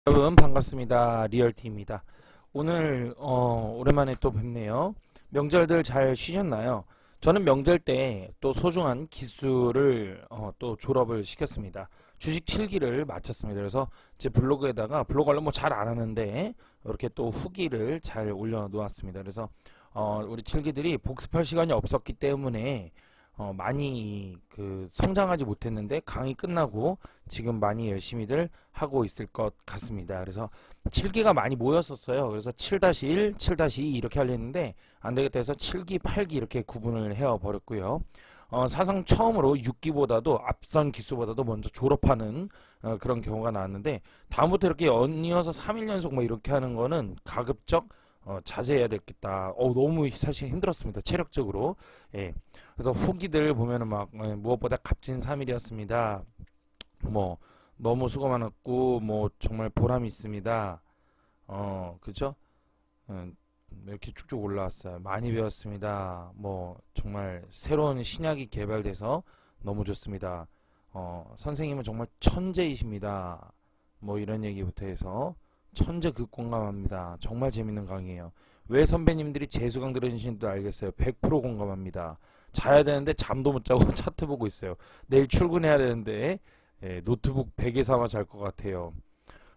여러분 반갑습니다. 리얼티입니다. 오늘 오랜만에 또 뵙네요. 명절들 잘 쉬셨나요? 저는 명절 때 또 소중한 기수를 또 졸업을 시켰습니다. 주식 7기를 마쳤습니다. 그래서 제 블로그에다가 블로그 원래 뭐 잘 안 하는데 이렇게 또 후기를 잘 올려놓았습니다. 그래서 우리 7기들이 복습할 시간이 없었기 때문에 많이 성장하지 못했는데 강의 끝나고 지금 많이 열심히들 하고 있을 것 같습니다. 그래서 7기가 많이 모였었어요. 그래서 7-1, 7-2 이렇게 하려 했는데 안 되겠다 해서 7기, 8기 이렇게 구분을 해어 버렸고요. 사상 처음으로 6기보다도 앞선 기수보다도 먼저 졸업하는 그런 경우가 나왔는데 다음부터 이렇게 연이어서 3일 연속 뭐 이렇게 하는 거는 가급적 자제해야 되겠다. 너무 사실 힘들었습니다. 체력적으로. 예. 그래서 후기들 보면은 막 무엇보다 값진 3일이었습니다. 뭐 너무 수고 많았고 뭐 정말 보람이 있습니다. 그죠? 이렇게 쭉쭉 올라왔어요. 많이 배웠습니다. 뭐 정말 새로운 신약이 개발돼서 너무 좋습니다. 선생님은 정말 천재이십니다. 뭐 이런 얘기부터 해서 천재 극공감합니다. 정말 재밌는 강의예요. 왜 선배님들이 재수강 들으시는지도 알겠어요. 100% 공감합니다. 자야 되는데 잠도 못 자고 차트 보고 있어요. 내일 출근해야 되는데 노트북 베개 삼아 잘 것 같아요.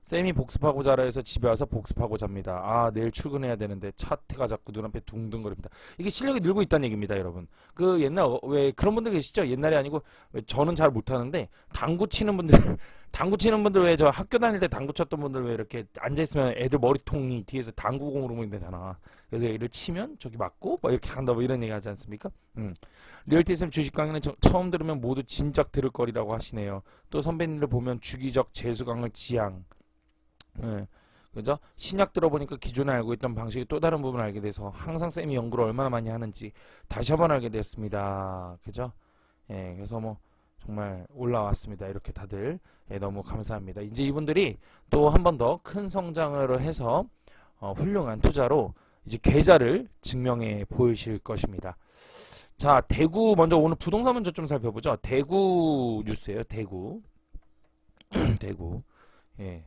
쌤이 복습하고 자라 해서 집에 와서 복습하고 잡니다. 내일 출근해야 되는데 차트가 자꾸 눈앞에 둥둥거립니다. 이게 실력이 늘고 있다는 얘기입니다, 여러분. 옛날 왜 그런 분들 계시죠? 옛날이 아니고 저는 잘 못하는데 당구 치는 분들 당구 치는 분들 왜 저 학교 다닐 때 당구 쳤던 분들 왜 이렇게 앉아 있으면 애들 머리통이 뒤에서 당구공으로 보인다잖아. 그래서 얘를 치면 저기 맞고 뭐 이렇게 간다 뭐 이런 얘기 하지 않습니까? 리얼티쌤 주식 강의는 처음 들으면 모두 진작 들을 거리라고 하시네요. 또 선배님들 보면 주기적 재수 강을 지향. 네. 그죠? 신약 들어보니까 기존에 알고 있던 방식이 또 다른 부분을 알게 돼서 항상 쌤이 연구를 얼마나 많이 하는지 다시 한번 알게 됐습니다. 그죠? 예, 그래서 뭐 정말 올라왔습니다. 이렇게 다들 너무 감사합니다. 이제 이분들이 또 한 번 더 큰 성장을 해서 훌륭한 투자로 이제 계좌를 증명해 보이실 것입니다. 자, 대구 먼저 오늘 부동산 먼저 좀 살펴보죠. 대구 뉴스예요. 대구. 대구. 예.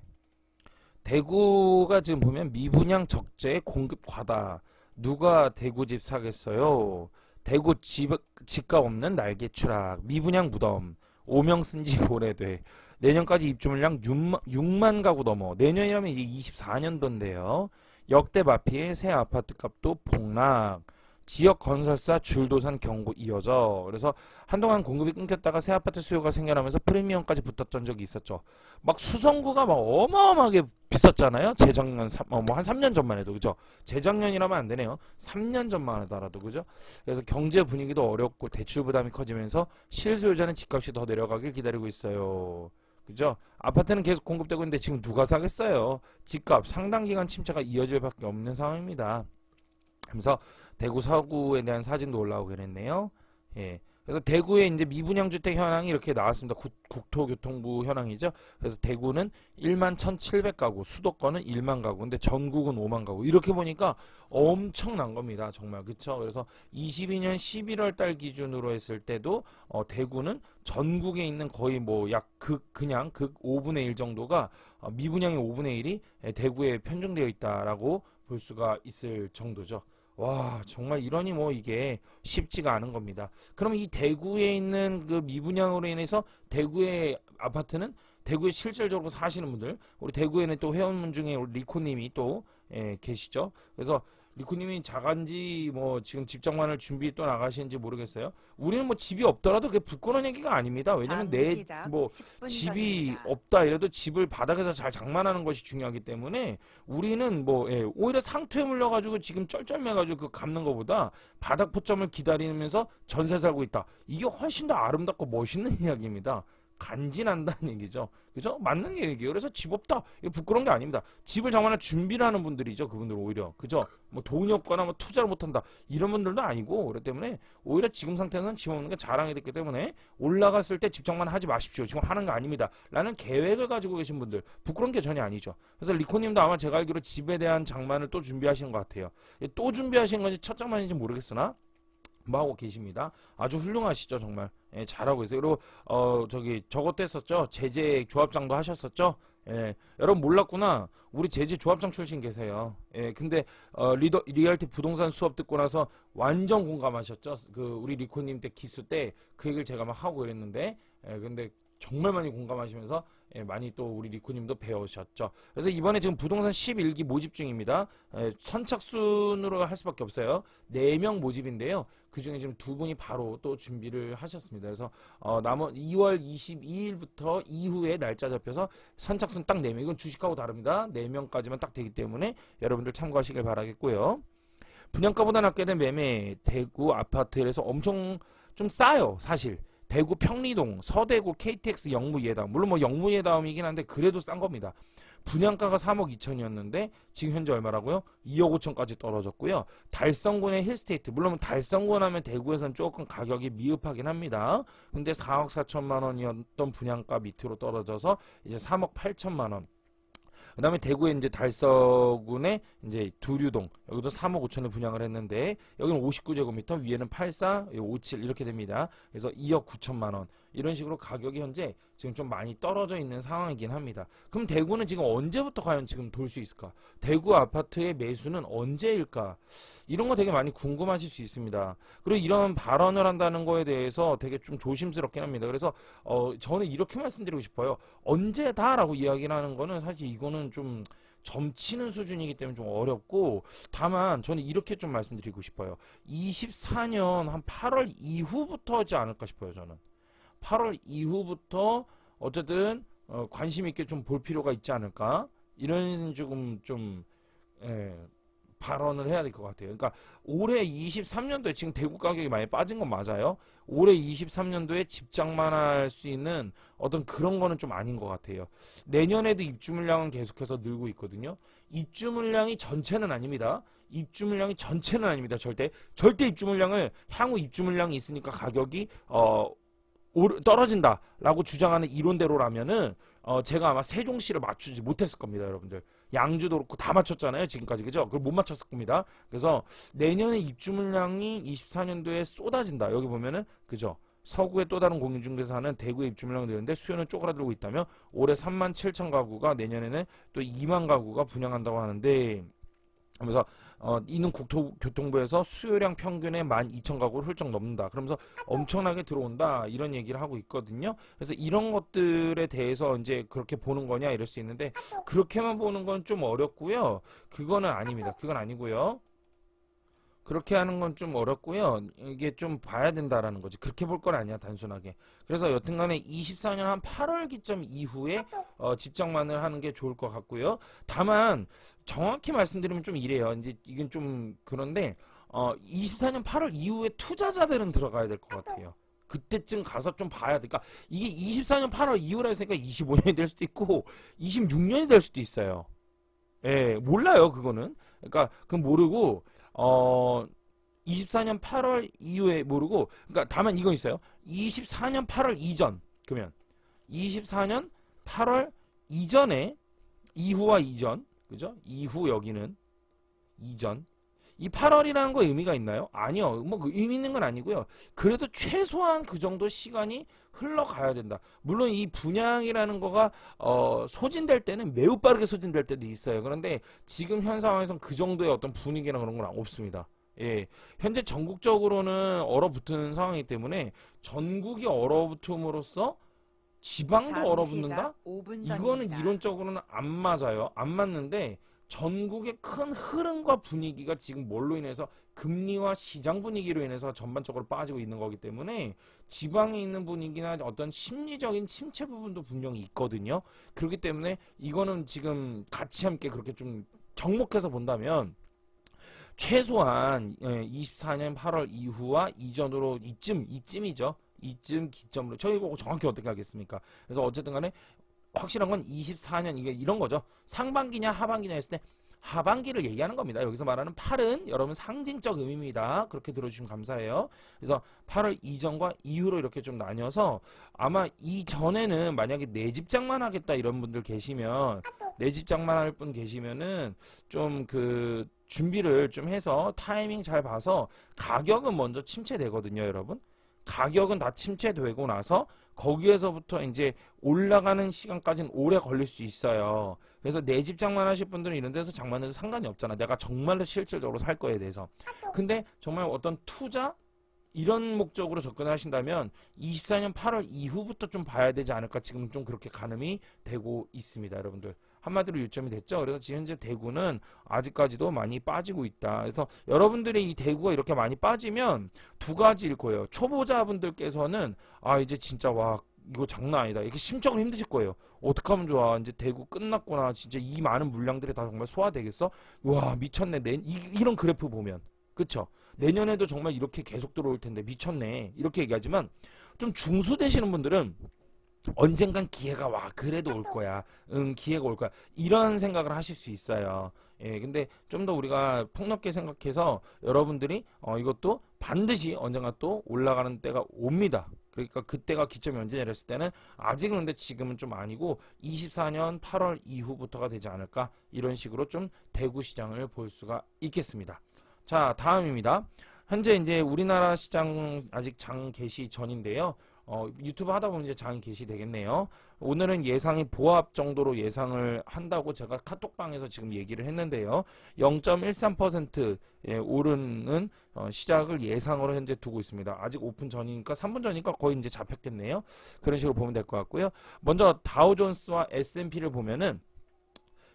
대구가 지금 보면 미분양 적재 공급 과다. 누가 대구 집 사겠어요? 대구 집값 없는 날개 추락. 미분양 무덤. 오명 쓴지 오래돼. 내년까지 입주 물량 6만 가구 넘어. 내년이라면 이게 24년도인데요. 역대 마피의 새 아파트 값도 폭락. 지역 건설사 줄도산 경고 이어져. 그래서 한동안 공급이 끊겼다가 새 아파트 수요가 생겨나면서 프리미엄까지 붙었던 적이 있었죠. 막 수성구가 막 어마어마하게 비쌌잖아요. 재작년 뭐 한 3년 전만 해도 그죠? 재작년이라면 안 되네요. 3년 전만 하더라도 그죠? 그래서 경제 분위기도 어렵고 대출 부담이 커지면서 실수요자는 집값이 더 내려가길 기다리고 있어요. 그죠? 아파트는 계속 공급되고 있는데 지금 누가 사겠어요? 집값 상당 기간 침체가 이어질 밖에 없는 상황입니다. 그래서 대구 서구에 대한 사진도 올라오게 됐네요. 예. 그래서 대구의 이제 미분양 주택 현황이 이렇게 나왔습니다. 국토교통부 현황이죠. 그래서 대구는 1만 1,700가구, 수도권은 1만 가구, 근데 전국은 5만 가구. 이렇게 보니까 엄청난 겁니다. 정말 그쵸? 그래서 22년 11월 달 기준으로 했을 때도 대구는 전국에 있는 거의 뭐 약 그냥 극 5분의 1 정도가 미분양의 5분의 1이 대구에 편중되어 있다라고 볼 수가 있을 정도죠. 와, 정말 이러니 뭐 이게 쉽지가 않은 겁니다. 그러면 이 대구에 있는 그 미분양으로 인해서 대구의 아파트는 대구에 실질적으로 사시는 분들, 우리 대구에는 또 회원분 중에 우리 리코님이 또 계시죠. 그래서 리코님이 자간지 뭐 지금 집 장만을 준비 또 나가시는지 모르겠어요. 우리는 뭐 집이 없더라도 그게 부끄러운 얘기가 아닙니다. 왜냐면 내 뭐 집이 없다 이래도 집을 바닥에서 잘 장만하는 것이 중요하기 때문에 우리는 뭐 오히려 상투에 물려가지고 지금 쩔쩔매가지고 그 갚는 것보다 바닥 포점을 기다리면서 전세 살고 있다. 이게 훨씬 더 아름답고 멋있는 이야기입니다. 간지난다는 얘기죠. 그죠? 맞는 얘기예요. 그래서 집 없다. 이거 부끄러운 게 아닙니다. 집을 장만할 준비를 하는 분들이죠. 그분들 오히려. 그죠? 뭐 돈이 없거나 뭐 투자를 못한다. 이런 분들도 아니고 그렇기 때문에 오히려 지금 상태에서는 집 없는 게 자랑이 됐기 때문에 올라갔을 때 집 장만 하지 마십시오. 지금 하는 거 아닙니다. 라는 계획을 가지고 계신 분들. 부끄러운 게 전혀 아니죠. 그래서 리코님도 아마 제가 알기로 집에 대한 장만을 또 준비하시는 것 같아요. 또 준비하시는 건지 첫 장만인지 모르겠으나 뭐 하고 계십니다. 아주 훌륭하시죠 정말. 예, 잘하고 있어요. 그리고 저기 저것도 했었죠. 제재 조합장도 하셨었죠. 예, 여러분 몰랐구나. 우리 제재 조합장 출신 계세요. 예, 근데 리얼티 부동산 수업 듣고 나서 완전 공감하셨죠. 그 우리 리코님 때 기수 때 그 얘기를 제가 막 하고 이랬는데, 예, 근데 정말 많이 공감하시면서 예, 많이 또 우리 리코님도 배우셨죠. 그래서 이번에 지금 부동산 11기 모집 중입니다. 예, 선착순으로 할 수밖에 없어요. 4명 모집인데요. 그 중에 지금 2분이 바로 또 준비를 하셨습니다. 그래서 2월 22일부터 이후에 날짜 잡혀서 선착순 딱 4명. 이건 주식하고 다릅니다. 4명까지만 딱 되기 때문에 여러분들 참고하시길 바라겠고요. 분양가보다 낮게 된 매매 대구 아파트에서 엄청 좀 싸요. 사실. 대구 평리동, 서대구, KTX, 영무 예다움. 물론 뭐 영무 예다움이긴 한데 그래도 싼 겁니다. 분양가가 3억 2천이었는데 지금 현재 얼마라고요? 2억 5천까지 떨어졌고요. 달성군의 힐스테이트. 물론 달성군 하면 대구에서는 조금 가격이 미흡하긴 합니다. 근데 4억 4천만 원이었던 분양가 밑으로 떨어져서 이제 3억 8천만 원. 그 다음에 대구에 이제 달서군에 이제 두류동, 여기도 3억 5천에 분양을 했는데, 여기는 59제곱미터, 위에는 84, 57 이렇게 됩니다. 그래서 2억 9천만 원. 이런 식으로 가격이 현재 지금 좀 많이 떨어져 있는 상황이긴 합니다. 그럼 대구는 지금 언제부터 과연 지금 돌 수 있을까? 대구 아파트의 매수는 언제일까? 이런 거 되게 많이 궁금하실 수 있습니다. 그리고 이런 발언을 한다는 거에 대해서 되게 좀 조심스럽긴 합니다. 그래서 저는 이렇게 말씀드리고 싶어요. 언제다라고 이야기를 하는 거는 사실 이거는 좀 점치는 수준이기 때문에 좀 어렵고, 다만 저는 이렇게 좀 말씀드리고 싶어요. 24년 한 8월 이후부터지 않을까 싶어요. 저는 8월 이후부터 어쨌든 관심 있게 좀 볼 필요가 있지 않을까, 이런 조금 좀 발언을 해야 될 것 같아요. 그러니까 올해 23년도에 지금 대구 가격이 많이 빠진 건 맞아요. 올해 23년도에 집장만 할 수 있는 어떤 그런 거는 좀 아닌 것 같아요. 내년에도 입주 물량은 계속해서 늘고 있거든요. 입주 물량이 전체는 아닙니다. 입주 물량이 전체는 아닙니다. 절대 입주 물량을, 향후 입주 물량이 있으니까 가격이 떨어진다라고 주장하는 이론대로라면은 제가 아마 세종시를 맞추지 못했을 겁니다, 여러분들. 양주도 그렇고 다 맞췄잖아요, 지금까지. 그죠? 그걸 못 맞췄을 겁니다. 그래서 내년에 입주 물량이 24년도에 쏟아진다. 여기 보면은, 그죠? 서구의 또 다른 공유중개사는 대구의 입주 물량이 늘는데 수요는 쪼그라들고 있다며 올해 3만 7천 가구가, 내년에는 또 2만 가구가 분양한다고 하는데, 그러면서 이는 국토교통부에서 수요량 평균의 12,000가구를 훌쩍 넘는다. 그러면서 엄청나게 들어온다. 이런 얘기를 하고 있거든요. 그래서 이런 것들에 대해서 이제 그렇게 보는 거냐 이럴 수 있는데, 그렇게만 보는 건 좀 어렵고요. 그거는 아닙니다. 그건 아니고요. 그렇게 하는 건 좀 어렵고요. 이게 좀 봐야 된다라는 거지. 그렇게 볼 건 아니야, 단순하게. 그래서 여튼간에 24년 한 8월 기점 이후에 집장만을 하는 게 좋을 것 같고요. 다만 정확히 말씀드리면 좀 이래요. 이제 이건 좀 그런데 24년 8월 이후에 투자자들은 들어가야 될 것 같아요. 그때쯤 가서 좀 봐야 돼. 그러니까 이게 24년 8월 이후라 했으니까 25년이 될 수도 있고 26년이 될 수도 있어요. 예, 몰라요, 그거는. 그러니까 그건 모르고 24년 8월 이후에 모르고, 그러니까 다만 이건 있어요. 24년 8월 이전, 그러면 24년 8월 이전에, 이후와 이전, 그죠? 이후, 여기는 이전. 이 8월이라는 거 의미가 있나요? 아니요. 뭐 그 의미 있는 건 아니고요. 그래도 최소한 그 정도 시간이 흘러가야 된다. 물론 이 분양이라는 거가 소진될 때는 매우 빠르게 소진될 때도 있어요. 그런데 지금 현 상황에서는 그 정도의 어떤 분위기나 그런 건 없습니다. 예, 현재 전국적으로는 얼어붙은 상황이기 때문에 전국이 얼어붙음으로써 지방도 얼어붙는다? 이거는 이론적으로는 안 맞아요. 안 맞는데 전국의 큰 흐름과 분위기가 지금 뭘로 인해서, 금리와 시장 분위기로 인해서 전반적으로 빠지고 있는 거기 때문에 지방에 있는 분위기나 어떤 심리적인 침체 부분도 분명히 있거든요. 그렇기 때문에 이거는 지금 같이 함께 그렇게 좀 접목해서 본다면 최소한 24년 8월 이후와 이전으로 이쯤이죠. 이쯤 기점으로 저희 보고 정확히 어떻게 하겠습니까? 그래서 어쨌든 간에 확실한 건 24년, 이게 이런 거죠. 상반기냐 하반기냐 했을 때 하반기를 얘기하는 겁니다. 여기서 말하는 8은 여러분 상징적 의미입니다. 그렇게 들어주시면 감사해요. 그래서 8월 이전과 이후로 이렇게 좀 나뉘어서, 아마 이전에는 만약에 내 집장만 하겠다 이런 분들 계시면, 내 집장만 할 분 계시면은 좀 그 준비를 좀 해서 타이밍 잘 봐서, 가격은 먼저 침체되거든요, 여러분. 가격은 다 침체되고 나서 거기에서부터 이제 올라가는 시간까지는 오래 걸릴 수 있어요. 그래서 내 집 장만하실 분들은 이런 데서 장만해도 상관이 없잖아. 내가 정말로 실질적으로 살 거에 대해서. 근데 정말 어떤 투자 이런 목적으로 접근을 하신다면 24년 8월 이후부터 좀 봐야 되지 않을까, 지금 좀 그렇게 가늠이 되고 있습니다. 여러분들 한마디로 요점이 됐죠. 그래서 지금 현재 대구는 아직까지도 많이 빠지고 있다. 그래서 여러분들이 이 대구가 이렇게 많이 빠지면 두 가지일 거예요. 초보자분들께서는 아 이제 진짜 와 이거 장난 아니다, 이렇게 심적으로 힘드실 거예요. 어떻게 하면 좋아, 이제 대구 끝났구나, 진짜 이 많은 물량들이 다 정말 소화되겠어, 와 미쳤네, 이런 그래프 보면, 그쵸? 내년에도 정말 이렇게 계속 들어올 텐데 미쳤네, 이렇게 얘기하지만 좀 중수 되시는 분들은 언젠간 기회가 와, 그래도 올 거야, 응 기회가 올 거야, 이런 생각을 하실 수 있어요. 예, 근데 좀 더 우리가 폭넓게 생각해서 여러분들이 이것도 반드시 언젠가 또 올라가는 때가 옵니다. 그러니까 그때가 기점이 언제 내렸을 때는 아직은, 근데 지금은 좀 아니고 24년 8월 이후부터가 되지 않을까, 이런 식으로 좀 대구 시장을 볼 수가 있겠습니다. 자, 다음입니다. 현재 이제 우리나라 시장 아직 장 개시 전인데요. 유튜브 하다 보면 이제 장이 개시되겠네요. 오늘은 예상이 보합 정도로 예상을 한다고 제가 카톡방에서 지금 얘기를 했는데요. 0.13% 오르는 시작을 예상으로 현재 두고 있습니다. 아직 오픈 전이니까 3분 전이니까 거의 이제 잡혔겠네요. 그런 식으로 보면 될 것 같고요. 먼저 다우존스와 S&P를 보면은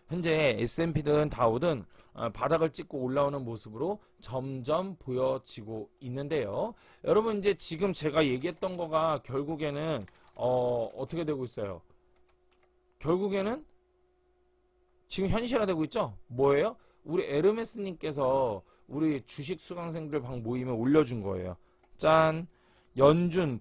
현재 S&P든 다우든 바닥을 찍고 올라오는 모습으로 점점 보여지고 있는데요. 여러분 이제 지금 제가 얘기했던 거가 결국에는 어떻게 되고 있어요? 결국에는 지금 현실화되고 있죠? 뭐예요? 우리 에르메스님께서 우리 주식 수강생들 방 모임에 올려준 거예요. 짠! 연준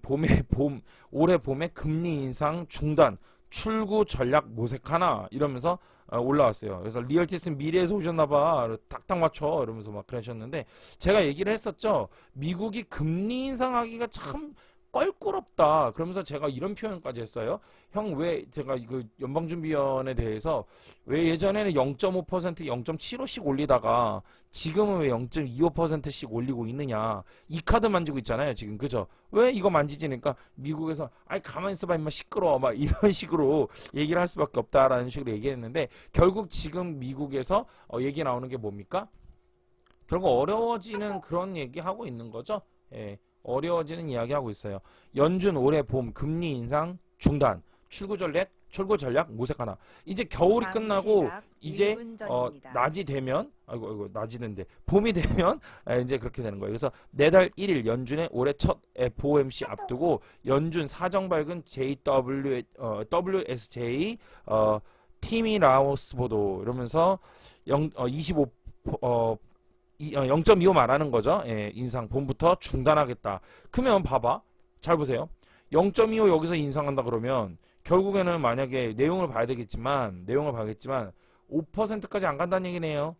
올해 봄에 금리 인상 중단, 출구 전략 모색하나, 이러면서 올라왔어요. 그래서 리얼티스는 미래에서 오셨나봐, 딱딱 맞춰, 이러면서 막 그러셨는데, 제가 얘기를 했었죠. 미국이 금리 인상하기가 참 껄끄럽다. 그러면서 제가 이런 표현까지 했어요. 형, 왜 제가 그 연방준비위원회에 대해서 왜 예전에는 0.5%, 0.75씩 올리다가 지금은 왜 0.25%씩 올리고 있느냐. 이 카드 만지고 있잖아요, 지금. 그죠? 왜 이거 만지지니까 미국에서 아이 가만히 있어봐 임마 시끄러워 막 이런 식으로 얘기를 할 수밖에 없다라는 식으로 얘기했는데, 결국 지금 미국에서 얘기 나오는 게 뭡니까? 결국 어려워지는 그런 얘기하고 있는 거죠. 예. 어려워지는 이야기 하고 있어요. 연준 올해 봄 금리 인상 중단, 출구 전략 모색하나. 이제 겨울이 끝나고 이제 낮이 되면, 아이고 낮이 된데 봄이 되면 이제 그렇게 되는 거예요. 그래서 내달 1일 연준의 올해 첫 FOMC 앞두고 연준 사정 밝은 WSJ 티미 라오스 보도, 이러면서 0.25 말하는 거죠. 예, 인상 봄부터 중단하겠다. 그러면 봐봐, 잘 보세요. 0.25 여기서 인상한다 그러면 결국에는 만약에 내용을 봐야겠지만 5%까지 안 간다는 얘기네요.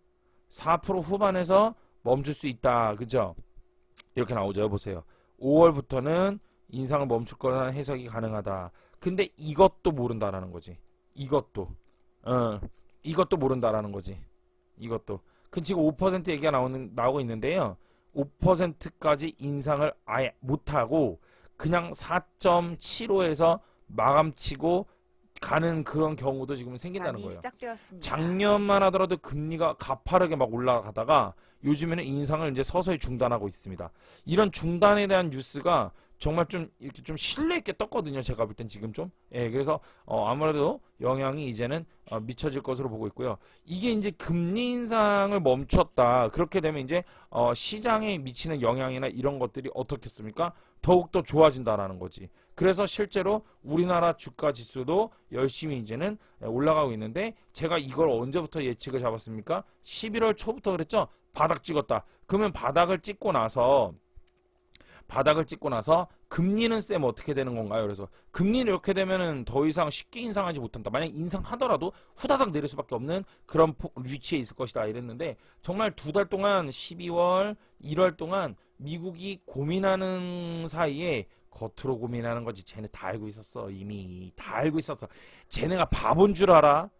4% 후반에서 멈출 수 있다. 그죠? 이렇게 나오죠. 보세요. 5월부터는 인상을 멈출 거라는 해석이 가능하다. 근데 이것도 모른다라는 거지. 이것도 모른다라는 거지. 이것도. 그 지금 5% 얘기가 나오고 있는데요. 5%까지 인상을 아예 못하고 그냥 4.75에서 마감치고 가는 그런 경우도 지금 생긴다는 거예요. 작년만 하더라도 금리가 가파르게 막 올라가다가 요즘에는 인상을 이제 서서히 중단하고 있습니다. 이런 중단에 대한 뉴스가 정말 좀 이렇게 좀 신뢰 있게 떴거든요. 제가 볼 땐 지금 좀. 예, 그래서 아무래도 영향이 이제는 미쳐질 것으로 보고 있고요. 이게 이제 금리 인상을 멈췄다. 그렇게 되면 이제 시장에 미치는 영향이나 이런 것들이 어떻겠습니까? 더욱더 좋아진다라는 거지. 그래서 실제로 우리나라 주가 지수도 열심히 이제는 올라가고 있는데, 제가 이걸 언제부터 예측을 잡았습니까? 11월 초부터 그랬죠? 바닥 찍었다. 그러면 바닥을 찍고 나서 금리는 쌤 어떻게 되는 건가요? 그래서 금리는 이렇게 되면은 더 이상 쉽게 인상하지 못한다. 만약 인상하더라도 후다닥 내릴 수밖에 없는 그런 위치에 있을 것이다 이랬는데, 정말 2달 동안 12월, 1월 동안 미국이 고민하는 사이에 겉으로 고민하는 거지. 쟤네 다 알고 있었어. 이미 다 알고 있었어. 쟤네가 바본 줄 알아?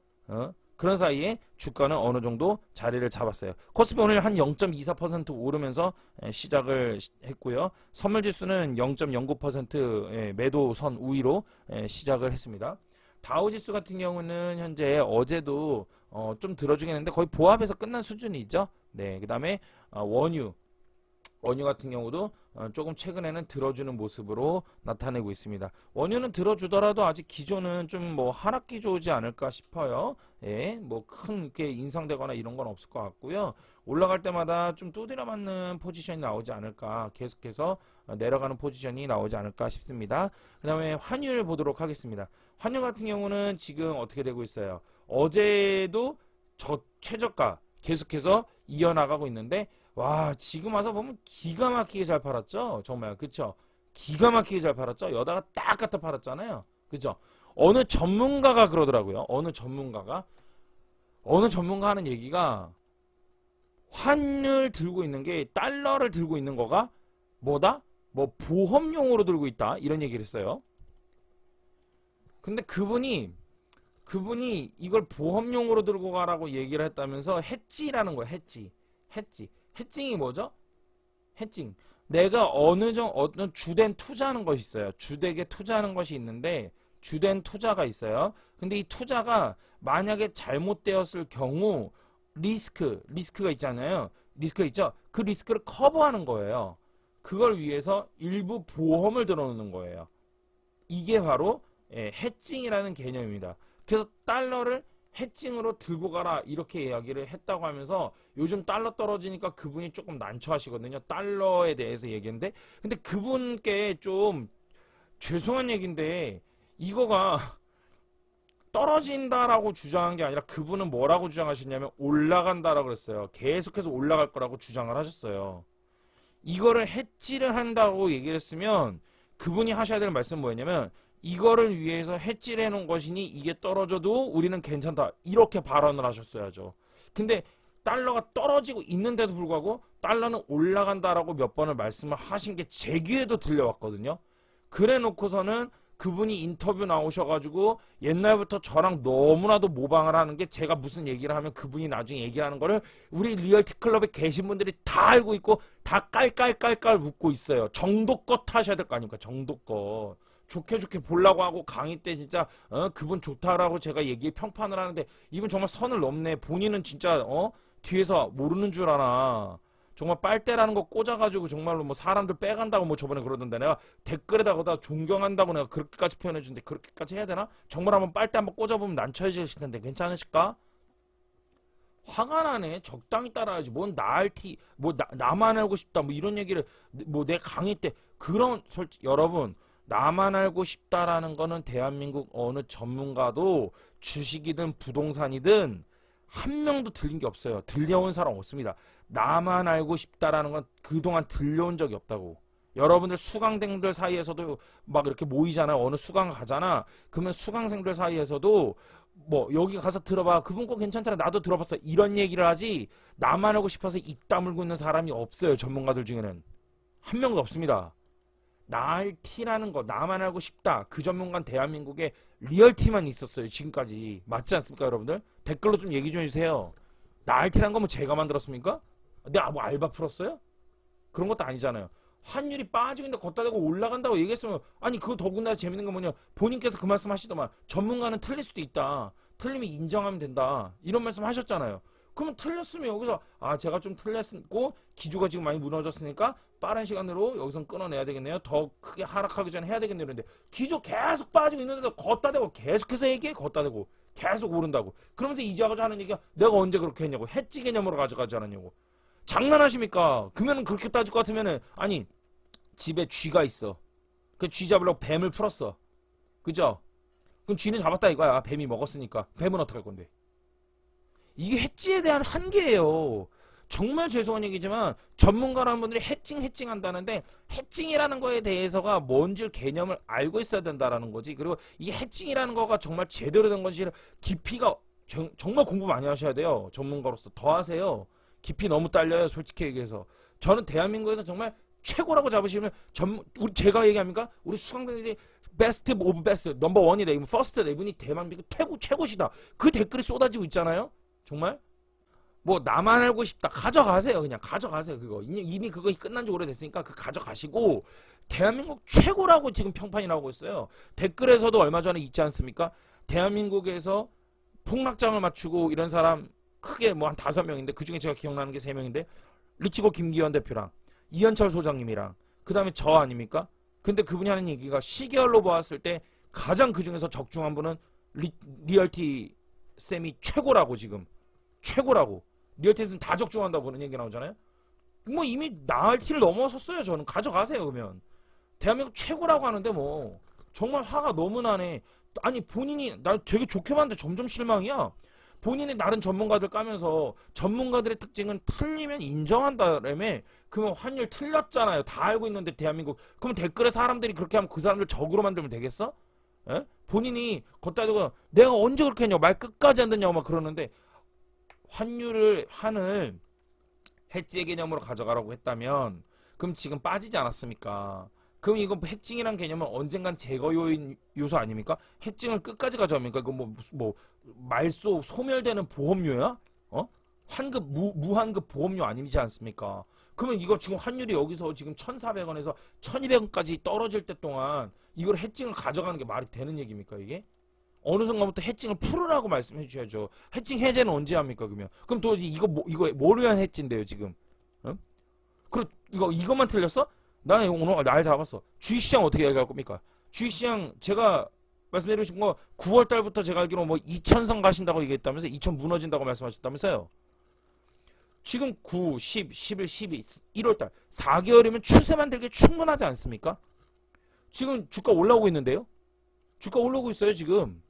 그런 사이에 주가는 어느 정도 자리를 잡았어요. 코스피 오늘 한 0.24% 오르면서 시작을 했고요. 선물지수는 0.09% 매도선 우위로 시작을 했습니다. 다우지수 같은 경우는 현재 어제도 좀 들어주긴 했는데 거의 보합에서 끝난 수준이죠. 네, 그 다음에 원유 같은 경우도 조금 최근에는 들어주는 모습으로 나타내고 있습니다. 원유는 들어주더라도 아직 기조는 좀 뭐 하락 기조지 않을까 싶어요. 예, 뭐 큰 게 인상되거나 이런 건 없을 것 같고요. 올라갈 때마다 좀 두드려 맞는 포지션이 나오지 않을까, 계속해서 내려가는 포지션이 나오지 않을까 싶습니다. 그 다음에 환율 보도록 하겠습니다. 환율 같은 경우는 지금 어떻게 되고 있어요? 어제도 최저가 계속해서 이어나가고 있는데, 와, 지금 와서 보면 기가 막히게 잘 팔았죠? 정말, 그쵸? 기가 막히게 잘 팔았죠? 여다가 딱 갖다 팔았잖아요. 그쵸? 어느 전문가가 그러더라고요. 어느 전문가가 하는 얘기가, 환을 들고 있는 게, 달러를 들고 있는 거가 뭐다? 뭐 보험용으로 들고 있다, 이런 얘기를 했어요. 근데 그분이 이걸 보험용으로 들고 가라고 얘기를 했다면서 해지라는 거야. 해칭이 뭐죠? 해칭. 내가 어느 주된 투자하는 것이 있어요. 주택에 투자하는 것이 있는데, 주된 투자가 있어요. 근데 이 투자가 만약에 잘못되었을 경우 리스크가 있잖아요. 리스크가 있죠? 그 리스크를 커버하는 거예요. 그걸 위해서 일부 보험을 들어놓는 거예요. 이게 바로 해칭이라는 개념입니다. 그래서 달러를 해칭으로 들고 가라, 이렇게 이야기를 했다고 하면서, 요즘 달러 떨어지니까 그분이 조금 난처하시거든요. 달러에 대해서 얘기했는데, 근데 그분께 좀 죄송한 얘기인데, 이거가 떨어진다라고 주장한 게 아니라 그분은 뭐라고 주장하셨냐면 올라간다라고 그랬어요. 계속해서 올라갈 거라고 주장을 하셨어요. 이거를 해지를 한다고 얘기를 했으면 그분이 하셔야 될 말씀은 뭐였냐면, 이거를 위해서 해지를 해놓은 것이니 이게 떨어져도 우리는 괜찮다, 이렇게 발언을 하셨어야죠. 근데 달러가 떨어지고 있는데도 불구하고 달러는 올라간다라고 몇 번을 말씀을 하신 게 제 귀에도 들려왔거든요. 그래 놓고서는 그분이 인터뷰 나오셔가지고 옛날부터 저랑 너무나도 모방을 하는 게, 제가 무슨 얘기를 하면 그분이 나중에 얘기하는 거를 우리 리얼티 클럽에 계신 분들이 다 알고 있고 다 깔깔깔깔 웃고 있어요. 정도껏 하셔야 될 거 아닙니까? 정도껏. 좋게 보려고 하고 강의 때 진짜 그분 좋다라고 제가 평판을 하는데, 이분 정말 선을 넘네. 본인은 진짜 뒤에서 모르는 줄 아나. 정말 빨대라는 거 꽂아가지고 정말로 뭐 사람들 빼간다고 뭐 저번에 그러던데, 내가 댓글에다가 존경한다고 내가 그렇게까지 표현해주는데 그렇게까지 해야 되나? 정말 한번 빨대 한번 꽂아보면 난처해질 텐데 괜찮으실까? 화가 나네. 적당히 따라야지. 뭔 나알티, 뭐 나만 알고 싶다, 뭐 이런 얘기를 뭐 내 강의 때 여러분, 나만 알고 싶다라는 거는 대한민국 어느 전문가도 주식이든 부동산이든 한 명도 들린 게 없어요. 들려온 사람 없습니다. 나만 알고 싶다라는 건 그동안 들려온 적이 없다고. 여러분들 수강생들 사이에서도 막 이렇게 모이잖아요. 어느 수강 가잖아. 그러면 수강생들 사이에서도 뭐 여기 가서 들어봐, 그분 거 괜찮잖아, 나도 들어봤어, 이런 얘기를 하지, 나만 알고 싶어서 입 다물고 있는 사람이 없어요. 전문가들 중에는 한 명도 없습니다. 나알티라는 거, 나만 알고 싶다, 그 전문가는 대한민국에 리얼티만 있었어요. 지금까지. 맞지 않습니까 여러분들? 댓글로 좀 얘기 좀 해주세요. 나알티라는 거 뭐 제가 만들었습니까? 내가 뭐 알바 풀었어요? 그런 것도 아니잖아요. 환율이 빠지고 있는데 걷다 대고 올라간다고 얘기했으면, 아니 그거 더군다나 재밌는 건 뭐냐, 본인께서 그 말씀 하시더만 전문가는 틀릴 수도 있다, 틀리면 인정하면 된다, 이런 말씀 하셨잖아요. 그러면 틀렸으면 여기서 제가 좀 틀렸고 기조가 지금 많이 무너졌으니까 빠른 시간으로 여기선 끊어내야 되겠네요, 더 크게 하락하기 전에 해야 되겠네요. 그런데 기조 계속 빠지고 있는데도 걷다 대고 계속해서 얘기해. 걷다 대고 계속 오른다고. 그러면서 이제 하는 얘기가 내가 언제 그렇게 했냐고, 해지 개념으로 가져가지 않았냐고. 장난하십니까? 그러면 그렇게 따질 것 같으면은, 아니 집에 쥐가 있어. 그 쥐 잡으려고 뱀을 풀었어. 그죠? 그럼 쥐는 잡았다 이거야. 뱀이 먹었으니까. 뱀은 어떡할 건데? 이게 해지에 대한 한계예요. 정말 죄송한 얘기지만 전문가라는 분들이 해칭 한다는데, 해칭이라는 거에 대해서가 뭔지 개념을 알고 있어야 된다라는 거지. 그리고 이 해칭이라는 거가 정말 제대로 된 건지 깊이가 정말 공부 많이 하셔야 돼요. 전문가로서 더 하세요. 깊이 너무 딸려요. 솔직히 얘기해서 저는 대한민국에서 정말 최고라고 잡으시면 제가 얘기합니까? 우리 수강생들이 베스트 오브 베스트 넘버 원이다. 이건 퍼스트 11이 대한민국 최고시다. 그 댓글이 쏟아지고 있잖아요. 정말 뭐 나만 알고 싶다. 가져가세요. 그냥 가져가세요. 그거 이미 그거 끝난 지 오래됐으니까 그 가져가시고 대한민국 최고라고 지금 평판이 나오고 있어요. 댓글에서도 얼마 전에 있지 않습니까? 대한민국에서 폭락장을 맞추고 이런 사람 크게 뭐 한 5명인데 그중에 제가 기억나는 게 3명인데 리치고 김기현 대표랑 이현철 소장님이랑 그 다음에 저 아닙니까? 근데 그분이 하는 얘기가 시계열로 보았을 때 가장 그 중에서 적중한 분은 리얼티 쌤이 최고라고. 지금 최고라고. 리얼티는 다 적중한다고 그런 얘기 나오잖아요. 뭐 이미 나알티를 넘어섰어요. 저는 가져가세요. 그러면 대한민국 최고라고 하는데 뭐 정말 화가 너무 나네. 아니 본인이 나 되게 좋게 봤는데 점점 실망이야. 본인이 다른 전문가들 까면서 전문가들의 특징은 틀리면 인정한다라며. 그러면 환율 틀렸잖아요. 다 알고 있는데 대한민국. 그럼 댓글에 사람들이 그렇게 하면 그 사람들 적으로 만들면 되겠어? 에? 본인이 걷다 대고 내가 언제 그렇게 했냐고 말 끝까지 안 듣냐고 막 그러는데 환을 해지의 개념으로 가져가라고 했다면 그럼 지금 빠지지 않았습니까? 그럼 이거 해칭이란 개념은 언젠간 제거 요소 아닙니까? 해칭을 끝까지 가져갑니까? 이거 뭐 말소 소멸되는 보험료야? 어? 환급 무환급 보험료 아니지 않습니까? 그러면 이거 지금 환율이 여기서 지금 1,400원에서 1,200원까지 떨어질 때 동안 이걸 해칭을 가져가는 게 말이 되는 얘기입니까 이게? 어느 순간부터 해칭을 풀으라고 말씀해 주셔야죠. 해칭 해제는 언제 합니까 그러면? 그럼 또 이거 뭐를 위한 해칭인데요 지금? 어? 그리고 이것만 틀렸어? 나는 오늘 날 잡았어. 주식시장 어떻게 얘기할 겁니까? 주식시장 제가 말씀드리신 거 9월 달부터 제가 알기로 뭐 2,000선 가신다고 얘기했다면서 2,000 무너진다고 말씀하셨다면서요. 지금 9, 10, 11, 12, 1월 달 4개월이면 추세 만들기 충분하지 않습니까? 지금 주가 올라오고 있는데요. 주가 올라오고 있어요 지금.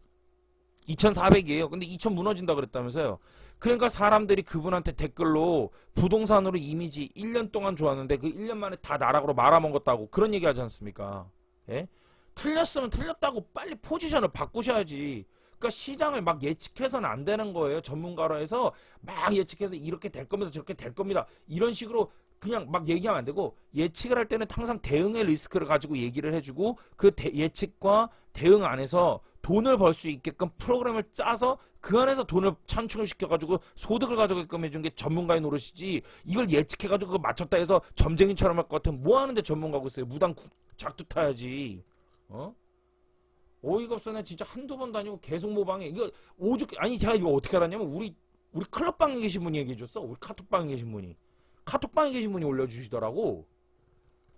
2,400이에요. 근데 2,000 무너진다 그랬다면서요. 그러니까 사람들이 그분한테 댓글로 부동산으로 이미지 1년 동안 좋았는데 그 1년 만에 다 나락으로 말아먹었다고 그런 얘기 하지 않습니까? 예? 틀렸으면 틀렸다고 빨리 포지션을 바꾸셔야지. 그러니까 시장을 막 예측해서는 안 되는 거예요. 전문가로 해서 막 예측해서 이렇게 될 겁니다. 저렇게 될 겁니다. 이런 식으로 그냥 막 얘기하면 안 되고 예측을 할 때는 항상 대응의 리스크를 가지고 얘기를 해주고 그 예측과 대응 안에서 돈을 벌 수 있게끔 프로그램을 짜서 그 안에서 돈을 창출을 시켜가지고 소득을 가져가게끔 해준 게 전문가의 노릇이지. 이걸 예측해가지고 그거 맞췄다 해서 점쟁이처럼 할 것 같으면 뭐 하는데 전문가고 있어요. 무당 작두 타야지. 어? 어이가 없어. 나 진짜 한두 번 다니고 계속 모방해. 이거 아니 제가 이거 어떻게 알았냐면 우리 클럽방에 계신 분이 얘기해줬어. 우리 카톡방에 계신 분이. 카톡방에 계신 분이 올려주시더라고.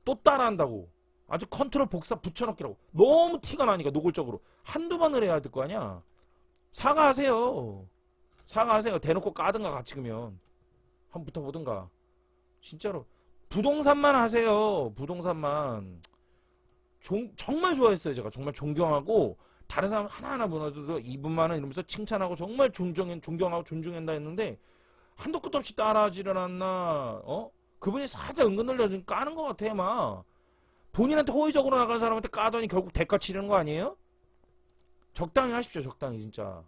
또 따라한다고. 아주 컨트롤 복사 붙여넣기라고. 너무 티가 나니까 노골적으로. 한두 번을 해야 될 거 아니야. 사과하세요. 사과하세요. 대놓고 까든가 같이 그러면. 한번 붙어보든가. 진짜로. 부동산만 하세요. 부동산만. 정말 좋아했어요. 제가 정말 존경하고 다른 사람 하나하나 무너져도 이분만은 이러면서 칭찬하고 정말 존경하고 존중한다 했는데 한도 끝도 없이 따라하지를 않나. 그분이 살짝 은근슬쩍 까는 것 같아. 막 본인한테 호의적으로 나간 사람한테 까더니 결국 대가 치르는 거 아니에요? 적당히 하십시오. 적당히 진짜.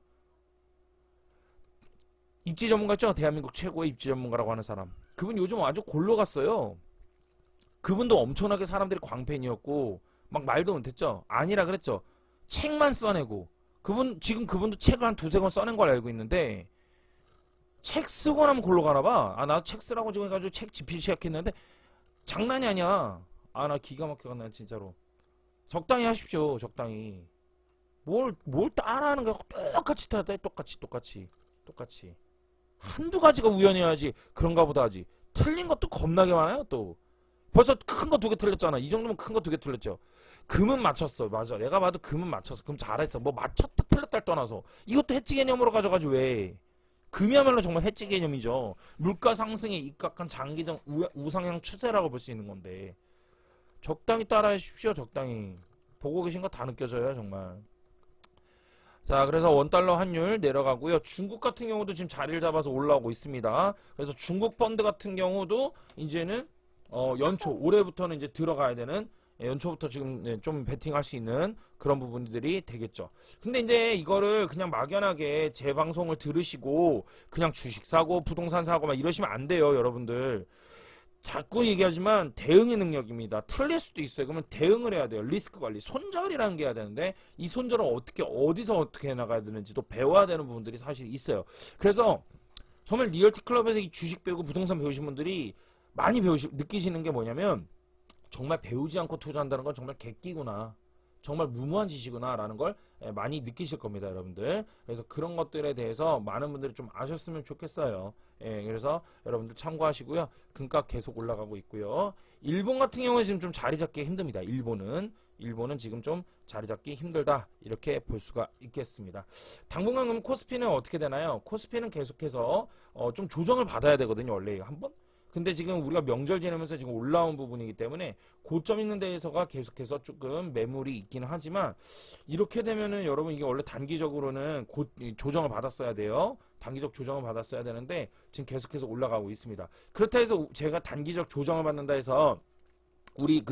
입지 전문가 있죠? 대한민국 최고의 입지 전문가라고 하는 사람. 그분 요즘 아주 골로 갔어요. 그분도 엄청나게 사람들이 광팬이었고 막 말도 못했죠. 아니라 그랬죠. 책만 써내고 그분도 책을 한 2-3권 써낸 걸 알고 있는데 책 쓰고 나면 골로 가나봐. 나 책 쓰라고 지금 해가지고 책 집필 시작했는데 장난이 아니야. 나 기가 막혀간다 진짜로. 적당히 하십시오. 적당히. 뭘 따라하는 거야. 똑같이 따라. 똑같이. 한두 가지가 우연해야지 그런가 보다 하지. 틀린 것도 겁나게 많아요 또. 벌써 큰 거 2개 틀렸잖아. 이 정도면 큰 거 2개 틀렸죠. 금은 맞췄어. 맞아. 내가 봐도 금은 맞췄어. 그럼 잘했어. 뭐 맞췄다 틀렸다를 떠나서 이것도 해지 개념으로 가져가지 왜. 금이야말로 정말 해지 개념이죠. 물가 상승에 입각한 장기적 우상향 추세라고 볼 수 있는 건데 적당히 따라해 주십시오. 적당히. 보고 계신 거 다 느껴져요 정말. 자, 그래서 원달러 환율 내려가고요. 중국 같은 경우도 지금 자리를 잡아서 올라오고 있습니다. 그래서 중국 펀드 같은 경우도 이제는 연초 올해부터는 이제 들어가야 되는, 연초부터 지금 좀 베팅할 수 있는 그런 부분들이 되겠죠. 근데 이제 이거를 그냥 막연하게 제 방송을 들으시고 그냥 주식 사고 부동산 사고 막 이러시면 안 돼요, 여러분들. 자꾸 얘기하지만 대응의 능력입니다. 틀릴 수도 있어요. 그러면 대응을 해야 돼요. 리스크 관리, 손절이라는 게 해야 되는데 이 손절을 어떻게 어디서 어떻게 해나가야 되는지도 배워야 되는 부분들이 사실 있어요. 그래서 정말 리얼티 클럽에서 이 주식 배우고 부동산 배우신 분들이 많이 느끼시는 게 뭐냐면 정말 배우지 않고 투자한다는 건 정말 객기구나. 정말 무모한 짓이구나 라는 걸 많이 느끼실 겁니다, 여러분들. 그래서 그런 것들에 대해서 많은 분들이 좀 아셨으면 좋겠어요. 그래서 여러분들 참고하시고요. 금값 계속 올라가고 있고요. 일본 같은 경우는 지금 좀 자리 잡기 힘듭니다. 일본은 지금 좀 자리 잡기 힘들다, 이렇게 볼 수가 있겠습니다. 당분간 그럼 코스피는 어떻게 되나요? 코스피는 계속해서 좀 조정을 받아야 되거든요, 원래 한번. 근데 지금 우리가 명절 지내면서 지금 올라온 부분이기 때문에 고점 있는 데에서가 계속해서 조금 매물이 있긴 하지만, 이렇게 되면은 여러분 이게 원래 단기적으로는 조정을 받았어야 돼요. 단기적 조정을 받았어야 되는데 지금 계속해서 올라가고 있습니다. 그렇다 해서 제가 단기적 조정을 받는다 해서 우리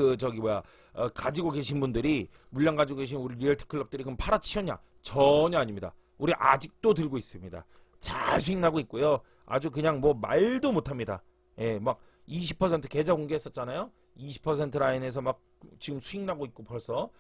가지고 계신 분들이, 물량 가지고 계신 우리 리얼티 클럽들이 그럼 팔아치웠냐? 전혀 아닙니다. 우리 아직도 들고 있습니다. 잘 수익 나고 있고요. 아주 그냥 뭐 말도 못합니다. 막 20% 계좌 공개했었잖아요. 20% 라인에서 막 지금 수익 나고 있고 벌써.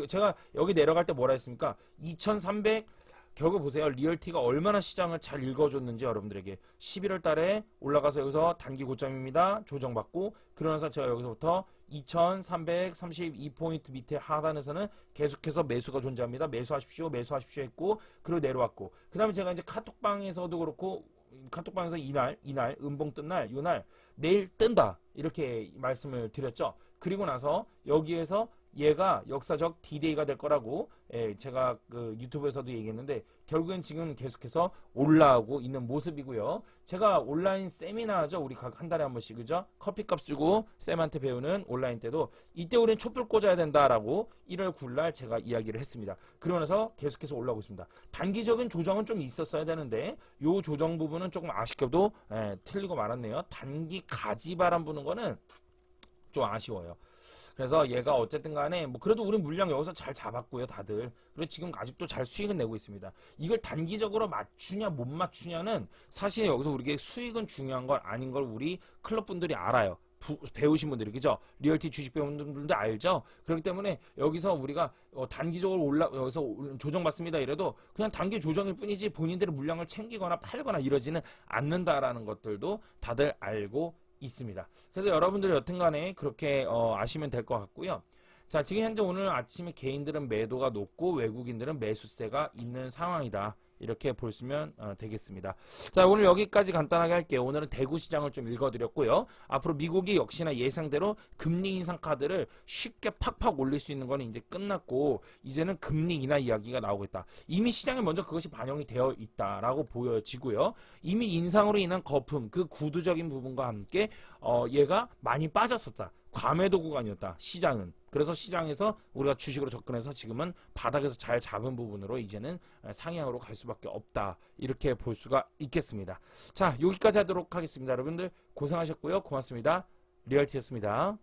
제가 여기 내려갈 때 뭐라 했습니까? 2300, 결국 보세요. 리얼티가 얼마나 시장을 잘 읽어줬는지 여러분들에게. 11월 달에 올라가서 여기서 단기 고점입니다. 조정받고, 그러면서 제가 여기서부터 2332포인트 밑에 하단에서는 계속해서 매수가 존재합니다. 매수하십시오 했고, 그리고 내려왔고, 그 다음에 제가 이제 카톡방에서도 그렇고, 카톡방에서 이날 음봉 뜬 날, 요날 내일 뜬다, 이렇게 말씀을 드렸죠. 그리고 나서 여기에서 얘가 역사적 D-Day가 될 거라고 제가 그 유튜브에서도 얘기했는데, 결국엔 지금 계속해서 올라오고 있는 모습이고요. 제가 온라인 세미나죠. 우리 각 한 달에 한 번씩, 그죠? 커피값 주고 쌤한테 배우는 온라인 때도 이때 우리는 촛불 꽂아야 된다라고 1월 9일날 제가 이야기를 했습니다. 그러고 나서 계속해서 올라오고 있습니다. 단기적인 조정은 좀 있었어야 되는데 요 조정 부분은 조금 아쉽게도 틀리고 말았네요. 단기 가지바람 부는 거는 좀 아쉬워요. 그래서 얘가 어쨌든 간에 뭐 그래도 우리 물량 여기서 잘 잡았고요, 다들. 그리고 지금 아직도 잘 수익은 내고 있습니다. 이걸 단기적으로 맞추냐 못 맞추냐는 사실 여기서 우리에게 수익은 중요한 걸 아닌 걸 우리 클럽 분들이 알아요. 배우신 분들이, 그죠? 리얼티 주식 배우는 분들도 알죠? 그렇기 때문에 여기서 우리가 단기적으로 여기서 조정받습니다 이래도 그냥 단기 조정일 뿐이지 본인들의 물량을 챙기거나 팔거나 이러지는 않는다라는 것들도 다들 알고 있습니다. 그래서 여러분들이 여튼간에 그렇게 아시면 될 것 같고요. 자, 지금 현재 오늘 아침에 개인들은 매도가 높고 외국인들은 매수세가 있는 상황이다, 이렇게 보시면 되겠습니다. 자, 오늘 여기까지 간단하게 할게요. 오늘은 대구 시장을 좀 읽어드렸고요. 앞으로 미국이 역시나 예상대로 금리 인상 카드를 쉽게 팍팍 올릴 수 있는 거는 이제 끝났고, 이제는 금리 인하 이야기가 나오고 있다. 이미 시장에 먼저 그것이 반영이 되어 있다라고 보여지고요. 이미 인상으로 인한 거품, 그 구두적인 부분과 함께 얘가 많이 빠졌었다. 과매도 구간이었다, 시장은. 그래서 시장에서 우리가 주식으로 접근해서 지금은 바닥에서 잘 잡은 부분으로 이제는 상향으로 갈 수밖에 없다, 이렇게 볼 수가 있겠습니다. 자, 여기까지 하도록 하겠습니다. 여러분들 고생하셨고요. 고맙습니다. 리얼티였습니다.